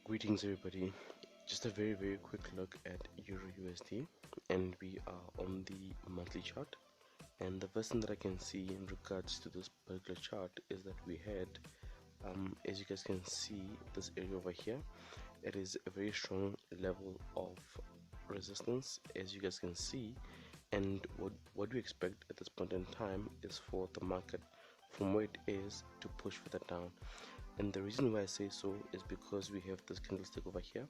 Greetings everybody. Just a very quick look at Euro USD, and we are on the monthly chart. And the first thing that I can see in regards to this particular chart is that we had, as you guys can see, this area over here. It is a very strong level of resistance, as you guys can see. And what we expect at this point in time is for the market from where it is to push further down. And the reason why I say so is because we have this candlestick over here.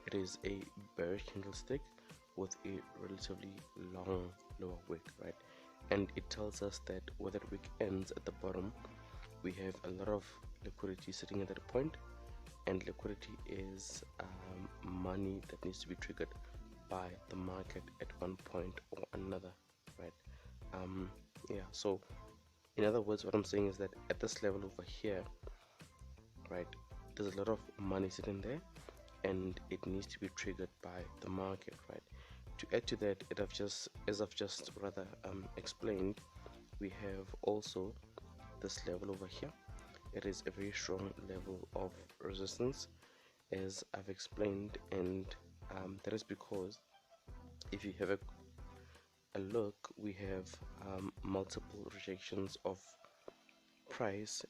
It is a bearish candlestick with a relatively long lower wick, right? And it tells us that where that wick ends at the bottom, we have a lot of liquidity sitting at that point, and liquidity is money that needs to be triggered by the market at one point or another, right? Yeah, so in other words, what I'm saying is that at this level over here, right, there's a lot of money sitting there, and it needs to be triggered by the market, right? To add to that, as I've just explained, we have also this level over here. It is a very strong level of resistance, as I've explained, and that is because if you have a look, we have multiple rejections of price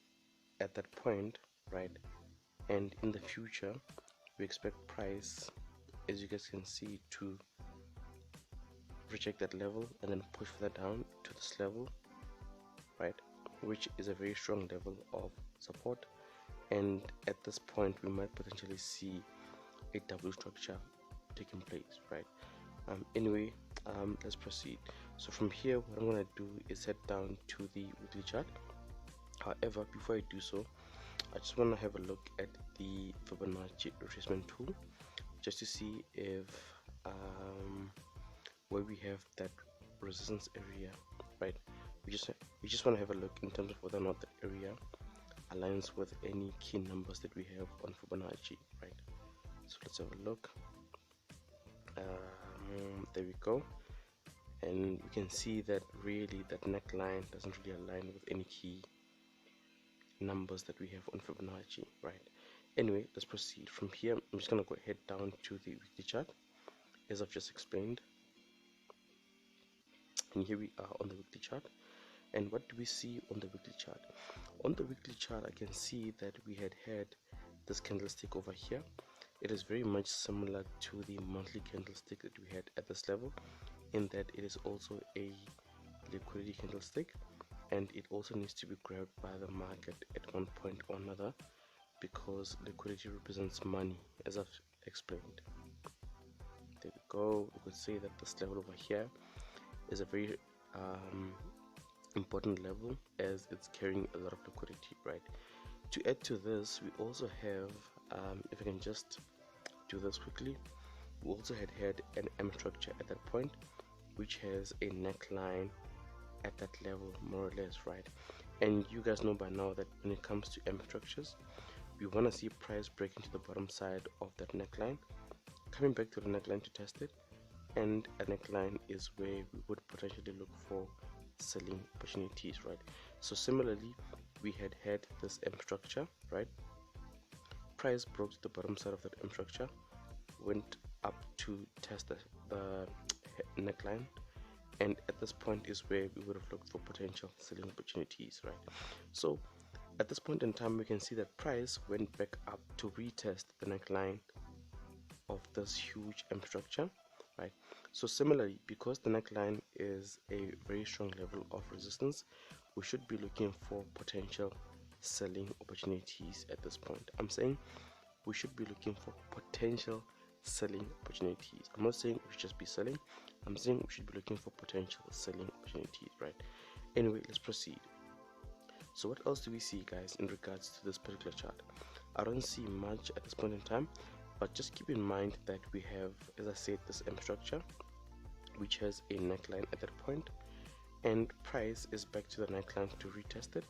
at that point, right? And in the future, we expect price, as you guys can see, to reject that level and then push further down to this level, right, which is a very strong level of support. And at this point, we might potentially see a double structure taking place, right? Anyway, let's proceed. So from here, what I'm gonna do is head down to the weekly chart. However, before I do so, I just want to have a look at the Fibonacci retracement tool, just to see if where we have that resistance area, right? We just want to have a look in terms of whether or not that area aligns with any key numbers that we have on Fibonacci, right? So let's have a look. There we go, and we can see that really that neckline doesn't really align with any key numbers that we have on Fibonacci, right? Anyway, let's proceed. From here, I'm just gonna go ahead down to the weekly chart, as I've just explained. And here we are on the weekly chart. And what do we see on the weekly chart? On the weekly chart, I can see that we had this candlestick over here. It is very much similar to the monthly candlestick that we had at this level, in that it is also a liquidity candlestick, and it also needs to be grabbed by the market at one point or another, because liquidity represents money, as I've explained. There we go. We could say that this level over here is a very important level, as it's carrying a lot of liquidity, right? To add to this, we also have, if I can just do this quickly, we also had an M structure at that point, which has a neckline at that level, more or less, right? And you guys know by now that when it comes to M structures, we want to see price breaking to the bottom side of that neckline, coming back to the neckline to test it, and a neckline is where we would potentially look for selling opportunities, right? So similarly, we had this M structure, right? Price broke to the bottom side of that M structure, went up to test the neckline, and at this point is where we would have looked for potential selling opportunities, right? So at this point in time, we can see that price went back up to retest the neckline of this huge M structure, right? So similarly, because the neckline is a very strong level of resistance, we should be looking for potential selling opportunities at this point. I'm saying we should be looking for potential selling opportunities. I'm not saying we should just be selling. I'm saying we should be looking for potential selling opportunities, right? Anyway, let's proceed. So what else do we see, guys, in regards to this particular chart? I don't see much at this point in time, but just keep in mind that we have, as I said, this M structure, which has a neckline at that point, and price is back to the neckline to retest it,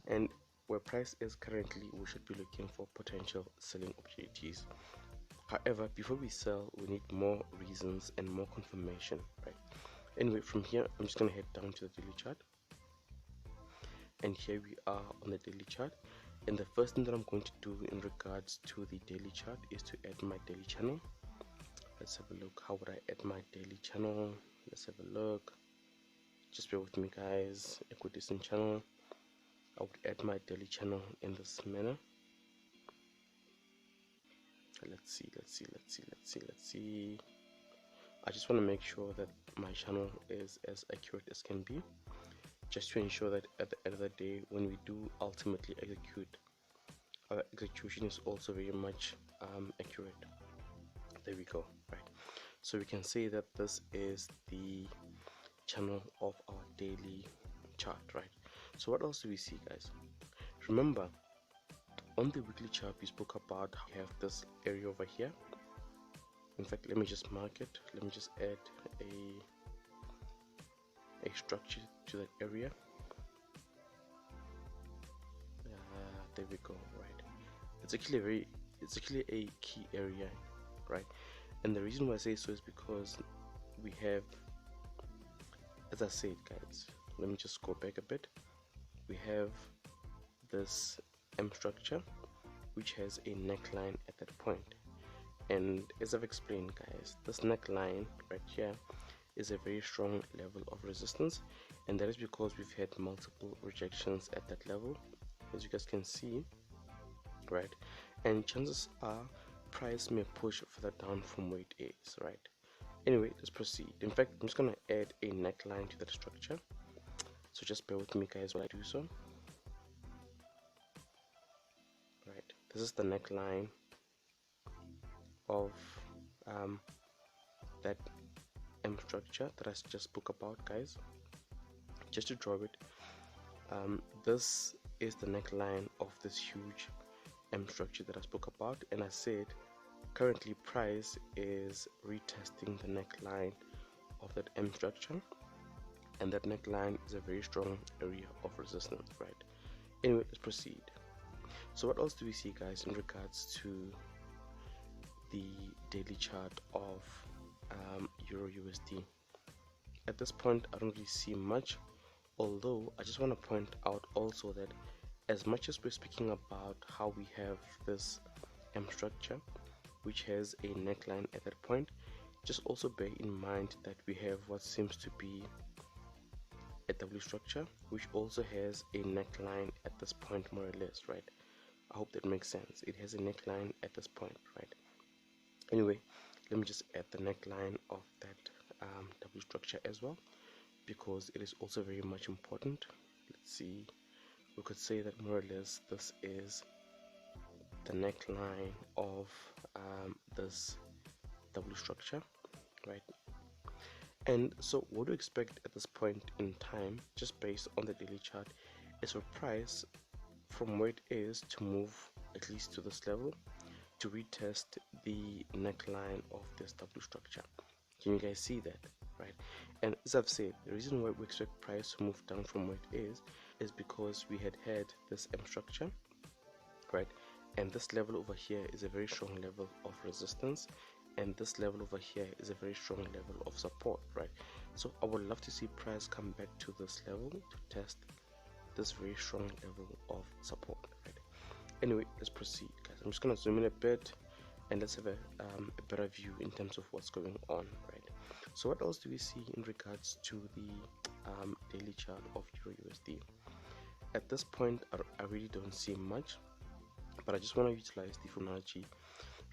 and where price is currently, we should be looking for potential selling opportunities. However, before we sell, we need more reasons and more confirmation, right? Anyway, from here, I'm just gonna head down to the daily chart, and here we are on the daily chart. And the first thing that I'm going to do in regards to the daily chart is to add my daily channel. Let's have a look. How would I add my daily channel? Let's have a look. Just bear with me, guys. Equidistant channel. I would add my daily channel in this manner. Let's see. I just want to make sure that my channel is as accurate as can be, just to ensure that at the end of the day, when we do ultimately execute, our execution is also very much accurate. There we go. Right, so we can say that this is the channel of our daily chart. Right, so what else do we see, guys? Remember, on the weekly chart we spoke about how we have this area over here. In fact, let me just mark it. Let me just add a structure to that area. There we go. Right, it's actually a key area, right? And the reason why I say so is because we have, as I said, guys, let me just go back a bit. We have this M structure which has a neckline at that point, and as I've explained, guys, this neckline right here is a very strong level of resistance, and that is because we've had multiple rejections at that level, as you guys can see, right? And chances are price may push further down from where it is, right? Anyway, let's proceed. In fact, I'm just gonna add a neckline to that structure, so just bear with me, guys, while I do so. Right, this is the neckline of that M structure that I just spoke about, guys. Just to draw it, this is the neckline of this huge M structure that I spoke about, and I said currently price is retesting the neckline of that M structure, and that neckline is a very strong area of resistance, right? Anyway, let's proceed. So what else do we see, guys, in regards to the daily chart of Euro USD? At this point I don't really see much, although I just want to point out also that as much as we're speaking about how we have this M structure which has a neckline at that point, just also bear in mind that we have what seems to be a W structure which also has a neckline at this point, more or less, right? I hope that makes sense. It has a neckline at this point, right? Anyway, let me just add the neckline of that W structure as well, because it is also very much important. Let's see, we could say that more or less this is the neckline of this W structure, right? And so what do you expect at this point in time, just based on the daily chart, is for price from where it is to move at least to this level to retest the neckline of this W structure. Can you guys see that, right? And as I've said, the reason why we expect price to move down from where it is because we had this M structure, right? And this level over here is a very strong level of resistance, and this level over here is a very strong level of support, right? So I would love to see price come back to this level to test this very strong level of support, right? Anyway, let's proceed, guys. I'm just gonna zoom in a bit and let's have a better view in terms of what's going on, right? So what else do we see in regards to the daily chart of Euro USD? At this point I really don't see much, but I just want to utilize the Fibonacci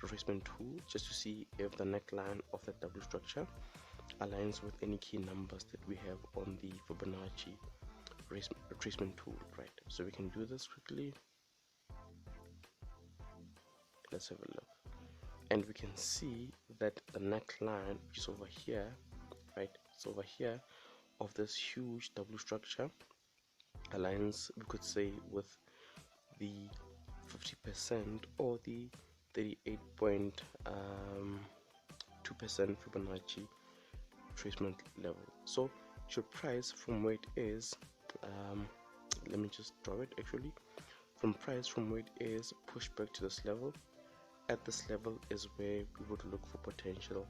retracement tool just to see if the neckline of the W structure aligns with any key numbers that we have on the Fibonacci retracement tool, right? So we can do this quickly. Let's have a look, and we can see that the neckline, which is over here, right, it's over here, of this huge W structure aligns, we could say, with the 50% or the 38.2% Fibonacci retracement level. So should price from where it is, let me just draw it actually, from price from where it is push back to this level. At this level is where we would look for potential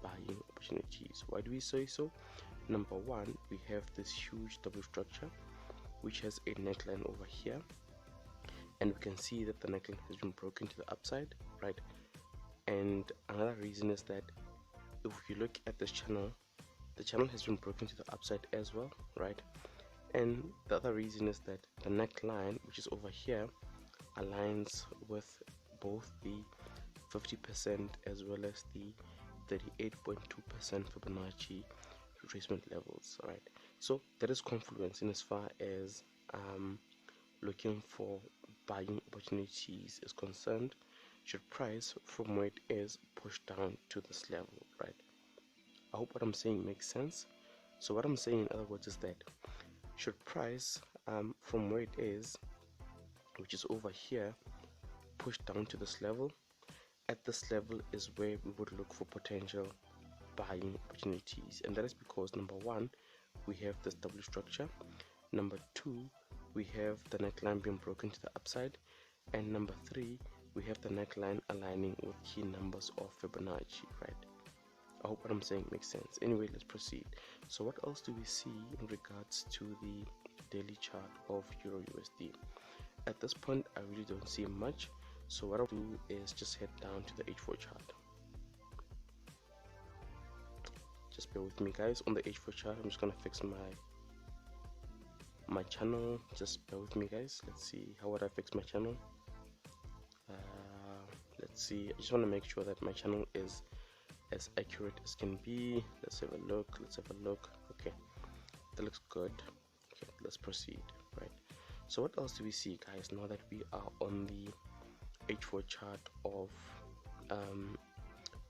buying opportunities. Why do we say so? Number one, we have this huge W structure which has a neckline over here, and we can see that the neckline has been broken to the upside, right? And another reason is that if you look at this channel, the channel has been broken to the upside as well, right? And the other reason is that the neckline, which is over here, aligns with both the 50% as well as the 38.2% Fibonacci retracement levels, right? So there is confluence in as far as looking for buying opportunities is concerned, should price from where it is push down to this level, right? I hope what I'm saying makes sense. So what I'm saying in other words is that should price from where it is, which is over here, push down to this level, at this level is where we would look for potential buying opportunities. And that is because number one, we have this W structure, number two, we have the neckline being broken to the upside, and number three, we have the neckline aligning with key numbers of Fibonacci, right? I hope what I'm saying makes sense. Anyway, let's proceed. So what else do we see in regards to the daily chart of Euro USD? At this point, I really don't see much. So what I'll do is just head down to the H4 chart. Just bear with me, guys. On the H4 chart, I'm just gonna fix my channel. Just bear with me, guys. Let's see, how would I fix my channel? Let's see, I just want to make sure that my channel is as accurate as can be. Let's have a look. Okay, that looks good. Okay, let's proceed, right? So what else do we see, guys, now that we are on the H4 chart of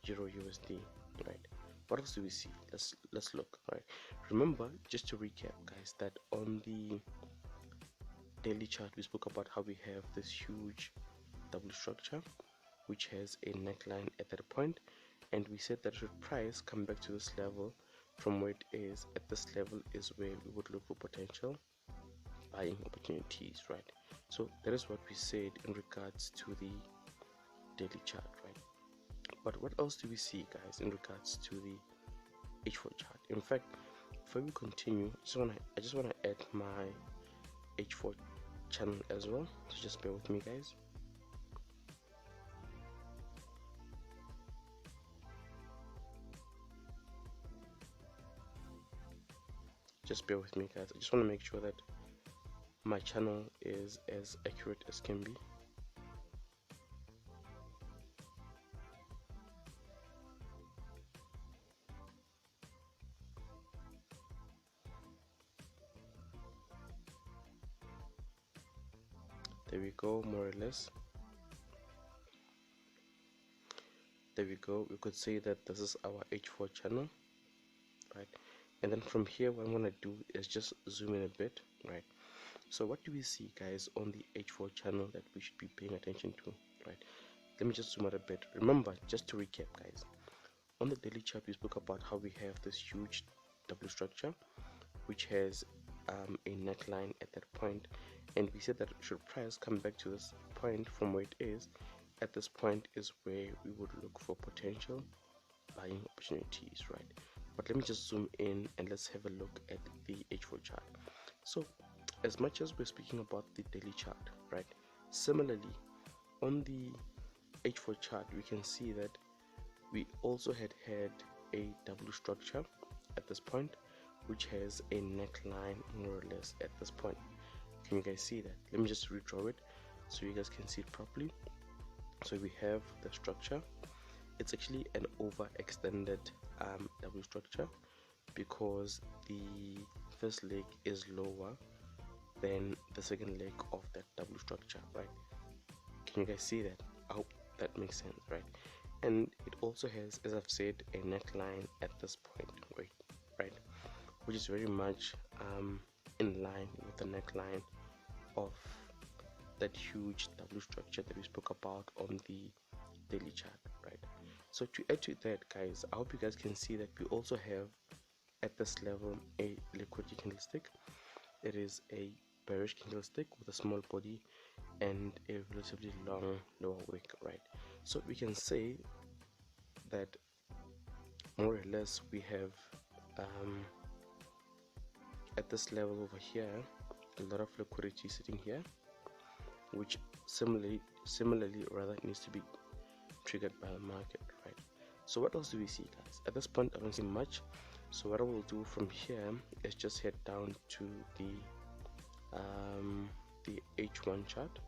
Euro USD, right? What else do we see? Let's look, right? Remember, just to recap, guys, that on the daily chart we spoke about how we have this huge W structure which has a neckline at that point, and we said that should price come back to this level from where it is, at this level is where we would look for potential buying opportunities, right? So that is what we said in regards to the daily chart, right? But what else do we see, guys, in regards to the H4 chart? In fact, before we continue, I just wanna add my H4 channel as well, so just bear with me, guys. Just bear with me, guys. I just want to make sure that my channel is as accurate as can be. There we go, more or less. There we go. We could say that this is our H4 channel, right? And then from here, what I'm gonna do is just zoom in a bit, right? So what do we see, guys, on the H4 channel that we should be paying attention to, right? Let me just zoom out a bit. Remember, just to recap, guys, on the daily chart we spoke about how we have this huge W structure which has a neckline at that point, and we said that should price come back to this point from where it is, at this point is where we would look for potential buying opportunities, right? But let me just zoom in and let's have a look at the H4 chart. So as much as we're speaking about the daily chart, right, similarly on the H4 chart we can see that we also had a W structure at this point which has a neckline more or less at this point. Can you guys see that? Let me just redraw it so you guys can see it properly. So we have the structure. It's actually an overextended W structure because the first leg is lower than the second leg of that W structure, right? Can you guys see that? I hope that makes sense, right? And it also has, as I've said, a neckline at this point, right? Which is very much in line with the neckline of that huge W structure that we spoke about on the daily chart, right? So to add to that, guys, I hope you guys can see that we also have at this level a liquidity candlestick. It is a bearish candlestick with a small body and a relatively long lower wick, right? So we can say that more or less we have at this level over here a lot of liquidity sitting here, which similarly rather, it needs to be triggered by the market, right? So what else do we see, guys? At this point I don't see much, so what I will do from here is just head down to the H1 chart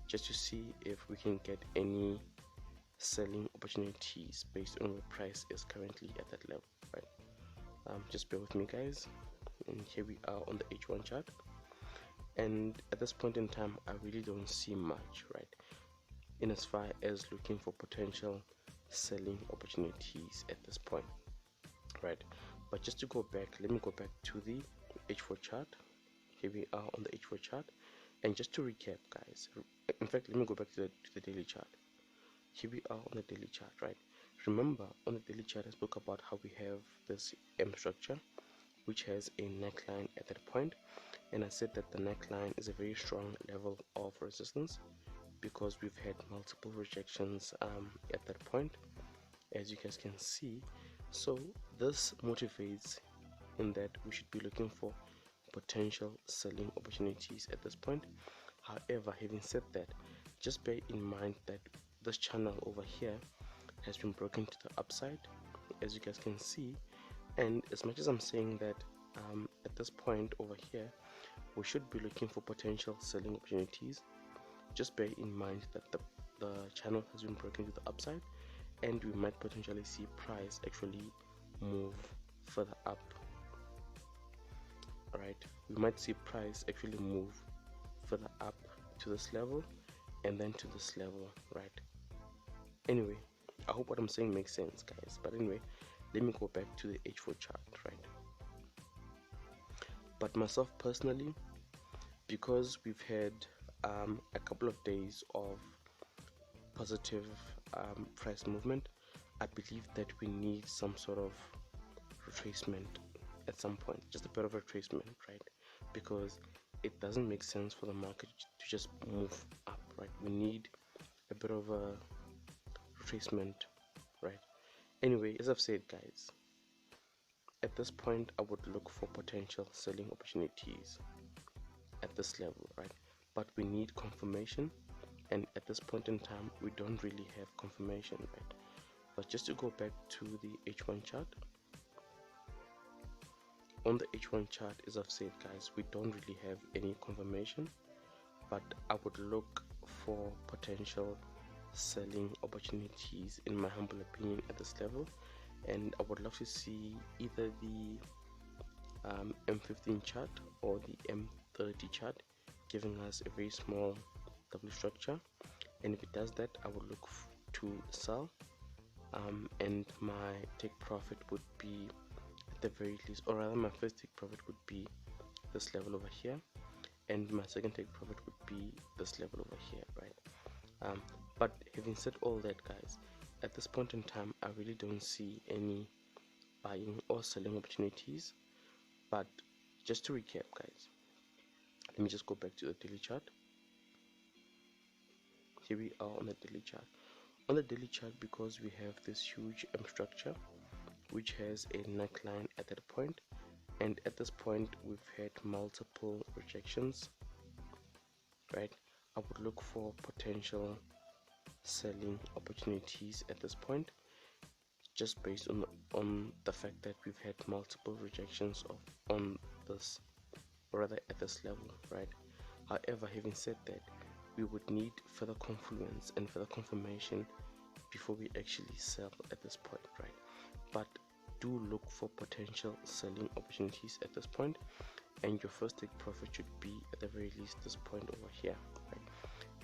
just to see if we can get any selling opportunities based on where price is currently at that level, right? Just bear with me, guys, and here we are on the H1 chart, and at this point in time I really don't see much, right, in as far as looking for potential selling opportunities at this point, right? But just to go back, let me go back to the H4 chart. Here we are on the H4 chart, and just to recap, guys, in fact let me go back to the daily chart. Here we are on the daily chart, right? Remember, on the daily chart I spoke about how we have this M structure which has a neckline at that point, and I said that the neckline is a very strong level of resistance because we've had multiple rejections at that point, as you guys can see. So this motivates in that we should be looking for potential selling opportunities at this point. However, having said that, just bear in mind that this channel over here has been broken to the upside, as you guys can see, and as much as I'm saying that at this point over here we should be looking for potential selling opportunities, just bear in mind that the channel has been broken to the upside, and we might potentially see price actually move further up, right? We might see price actually move further up to this level and then to this level, right? Anyway, I hope what I'm saying makes sense, guys. But anyway, let me go back to the H4 chart, right? But myself personally, because we've had a couple of days of positive price movement, I believe that we need some sort of retracement at some point, just a bit of retracement, right? Because it doesn't make sense for the market to just move up, right? We need a bit of a retracement, right? Anyway, as I've said, guys, at this point I would look for potential selling opportunities at this level, right? But we need confirmation, and at this point in time we don't really have confirmation, right? But just to go back to the H1 chart, on the H1 chart, as I've said, guys, we don't really have any confirmation, but I would look for potential selling opportunities, in my humble opinion, at this level. And I would love to see either the M15 chart or the M30 chart giving us a very small W structure, and if it does that, I would look to sell, and my take profit would be, at the very least, or rather my first take profit would be this level over here, and my second take profit would be this level over here, right? But having said all that, guys, at this point in time I really don't see any buying or selling opportunities. But just to recap, guys, let me just go back to the daily chart. Here we are on the daily chart. On the daily chart, because we have this huge M structure which has a neckline at that point, and at this point we've had multiple rejections, right? I would look for potential selling opportunities at this point, just based on the fact that we've had multiple rejections on this, or rather at this level, right? However, having said that, we would need further confluence and further confirmation before we actually sell at this point, right? But do look for potential selling opportunities at this point, and your first take profit should be at the very least this point over here, right?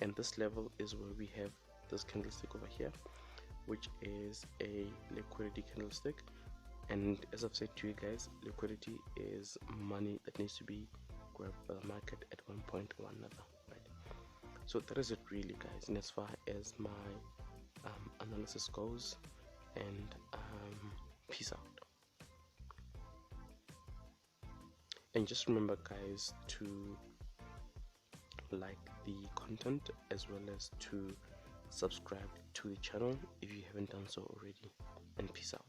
And this level is where we have this candlestick over here, which is a liquidity candlestick. And as I've said to you guys, liquidity is money that needs to be grabbed by the market at one point or another, right? So that is it really, guys, and as far as my analysis goes, and peace out. And just remember, guys, to like the content as well as to subscribe to the channel if you haven't done so already, and peace out.